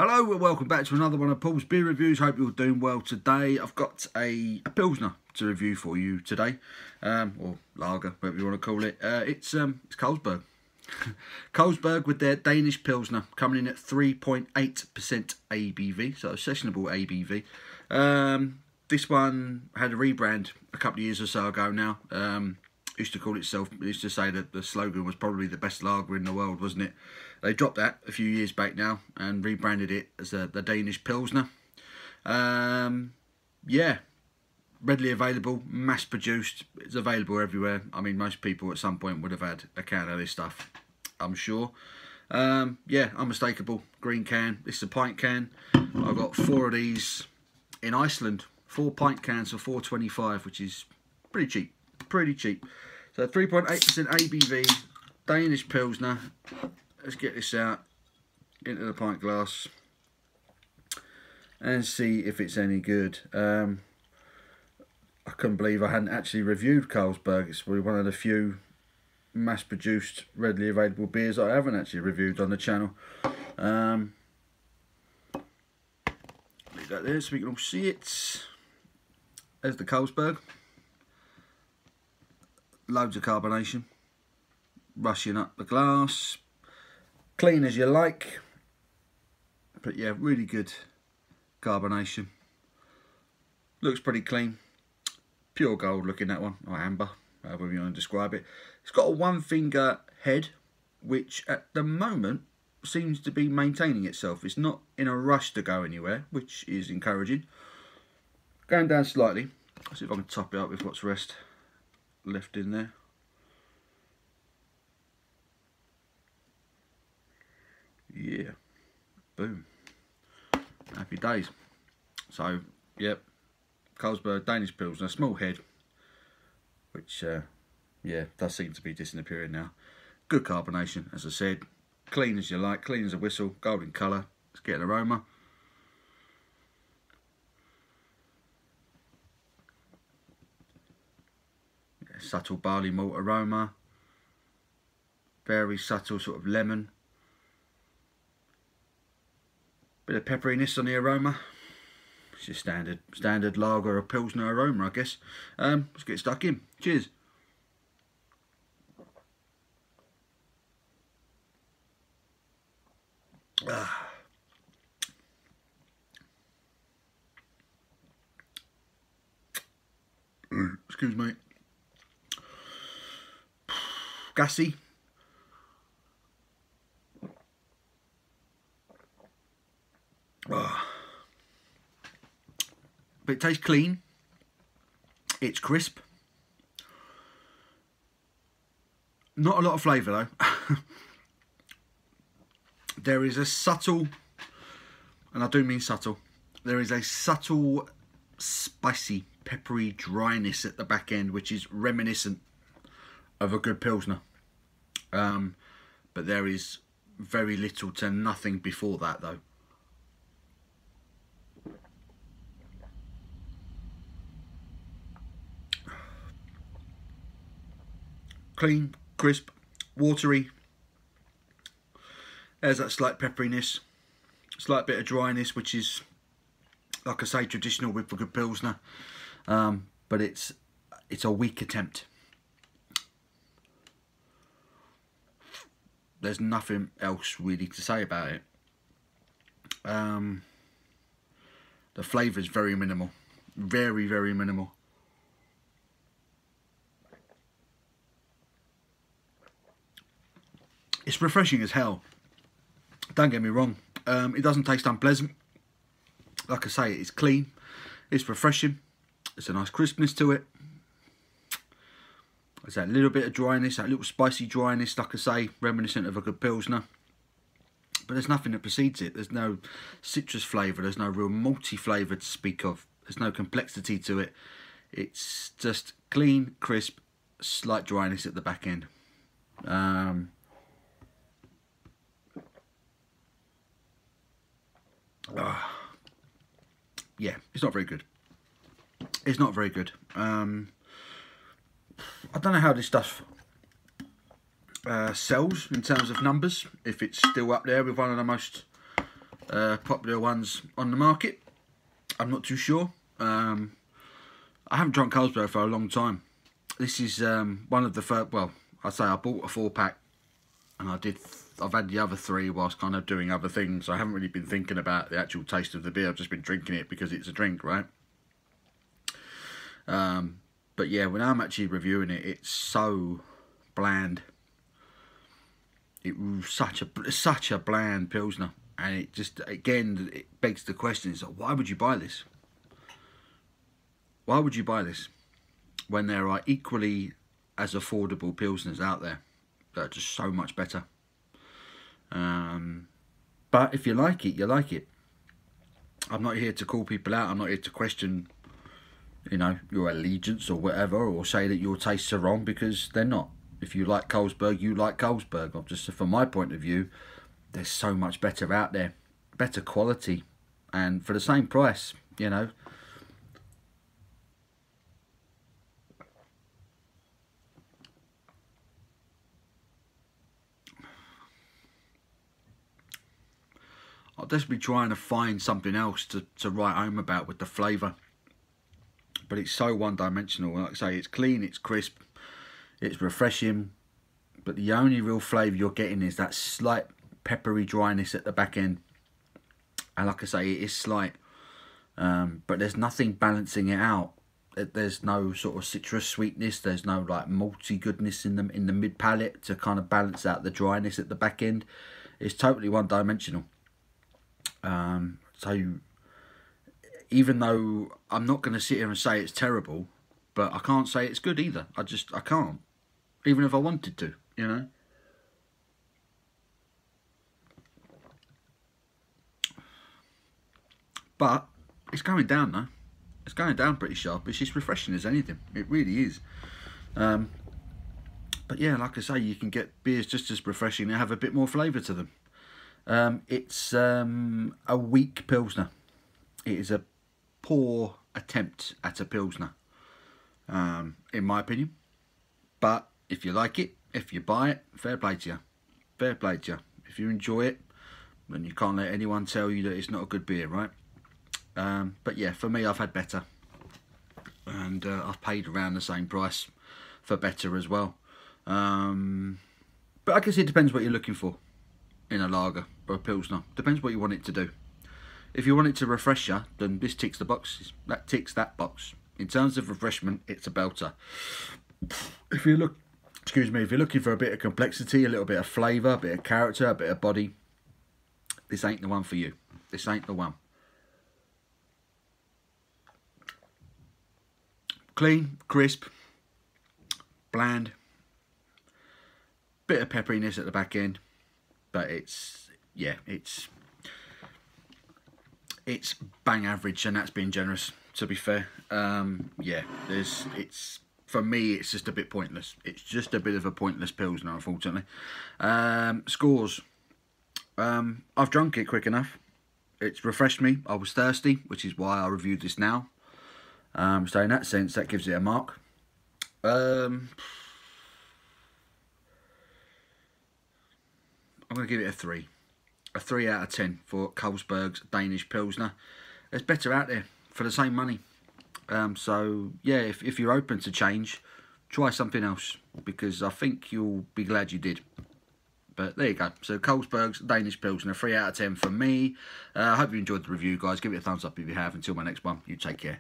Hello and welcome back to another one of Paul's beer reviews. Hope you're doing well today. I've got a Pilsner to review for you today, or lager, whatever you want to call it. It's Carlsberg. Carlsberg with their Danish Pilsner, coming in at 3.8% ABV, so sessionable ABV. This one had a rebrand a couple of years or so ago now. Used to say that the slogan was probably the best lager in the world, wasn't it? They dropped that a few years back now and rebranded it as the Danish Pilsner. Yeah, readily available, mass produced. It's available everywhere. I mean, most people at some point would have had a can of this stuff, I'm sure. Yeah, unmistakable green can. This is a pint can. I've got 4 of these in Iceland. 4 pint cans for $4.25, which is pretty cheap. Pretty cheap. So 3.8% ABV, Danish Pilsner. Let's get this out into the pint glass and see if it's any good. I couldn't believe I hadn't actually reviewed Carlsberg. It's probably one of the few mass-produced, readily available beers I haven't actually reviewed on the channel. Leave that there so we can all see it. There's the Carlsberg. Loads of carbonation. Rushing up the glass. Clean as you like, but yeah, really good carbonation. Looks pretty clean. Pure gold looking, that one, or amber, however you want to describe it. It's got a 1-finger head, which at the moment seems to be maintaining itself. It's not in a rush to go anywhere, which is encouraging. Going down slightly. Let's see if I can top it up with what's left in there. Yeah, boom, happy days. So, yep, Carlsberg Danish Pilsner, small head, which, yeah, does seem to be disappearing now. Good carbonation, as I said, clean as you like, clean as a whistle, golden colour. Let's get an aroma. Yeah, subtle barley malt aroma, very subtle sort of lemon. Bit of pepperiness on the aroma. It's just standard lager or Pilsner aroma, I guess. Let's get stuck in. Cheers. Excuse me. Gassy. But it tastes clean. It's crisp. Not a lot of flavour though. There is a subtle, and I do mean subtle, there is a subtle spicy peppery dryness at the back end, which is reminiscent of a good Pilsner. But there is very little to nothing before that though. Clean, crisp, watery. There's that slight pepperiness, slight bit of dryness, which is, like I say, traditional with a good Pilsner. But it's a weak attempt. There's nothing else really to say about it. The flavour is very minimal, very, very minimal. It's refreshing as hell. Don't get me wrong. It doesn't taste unpleasant. Like I say, it's clean. It's refreshing. There's a nice crispness to it. There's that little bit of dryness, that little spicy dryness, like I say, reminiscent of a good Pilsner. But there's nothing that precedes it. There's no citrus flavour. There's no real malty flavour to speak of. There's no complexity to it. It's just clean, crisp, slight dryness at the back end. Yeah, it's not very good. It's not very good. I don't know how this stuff sells in terms of numbers, if it's still up there with one of the most popular ones on the market. I'm not too sure. I haven't drunk Carlsberg for a long time. This is one of the first. Well, I say I bought a 4-pack, and I've had the other 3 whilst kind of doing other things. I haven't really been thinking about the actual taste of the beer. I've just been drinking it because it's a drink, right? But yeah, when I'm actually reviewing it, it's so bland. It was such a bland Pilsner, and it just, again, it begs the question: is why would you buy this? Why would you buy this when there are equally as affordable Pilsners out there that are just so much better? But if you like it, you like it. I'm not here to call people out. I'm not here to question, you know, your allegiance or whatever, or say that your tastes are wrong, because they're not. If you like Carlsberg, you like Carlsberg. Just from my point of view, there's so much better out there, better quality, and for the same price, you know. I'll just be trying to find something else to write home about with the flavour. But it's so one-dimensional. Like I say, it's clean, it's crisp, it's refreshing. But the only real flavour you're getting is that slight peppery dryness at the back end. And like I say, it is slight. But there's nothing balancing it out. There's no sort of citrus sweetness. There's no like malty goodness in the mid palate to kind of balance out the dryness at the back end. It's totally one-dimensional. So even though I'm not going to sit here and say it's terrible, but I can't say it's good either. I can't, even if I wanted to, you know. But it's going down though. It's going down pretty sharp. It's just refreshing as anything. It really is. But yeah, like I say, you can get beers just as refreshing and have a bit more flavour to them. It's a weak Pilsner. It is a poor attempt at a Pilsner, in my opinion. But if you like it, if you buy it, fair play to you. Fair play to you. If you enjoy it, then you can't let anyone tell you that it's not a good beer, right? But yeah, for me, I've had better. And I've paid around the same price for better as well. But I guess it depends what you're looking for in a lager or a Pilsner. Depends what you want it to do. If you want it to refresh you, then this ticks the boxes. That ticks that box. In terms of refreshment, it's a belter. If you look, excuse me, if you're looking for a bit of complexity, a little bit of flavour, a bit of character, a bit of body, this ain't the one for you. This ain't the one. Clean, crisp, bland, bit of pepperiness at the back end, but it's bang average, and that's being generous, to be fair. Yeah, it's for me, it's just a bit pointless. It's just a bit of a pointless Pilsner, unfortunately. Scores. I've drunk it quick enough. It's refreshed me. I was thirsty, which is why I reviewed this now. So in that sense, that gives it a mark. I'm going to give it a 3. A 3 out of 10 for Carlsberg's Danish Pilsner. There's better out there for the same money. So yeah, if you're open to change, try something else, because I think you'll be glad you did. But there you go. So Carlsberg's Danish Pilsner, 3 out of 10 for me. I hope you enjoyed the review, guys. Give it a thumbs up if you have. Until my next one, you take care.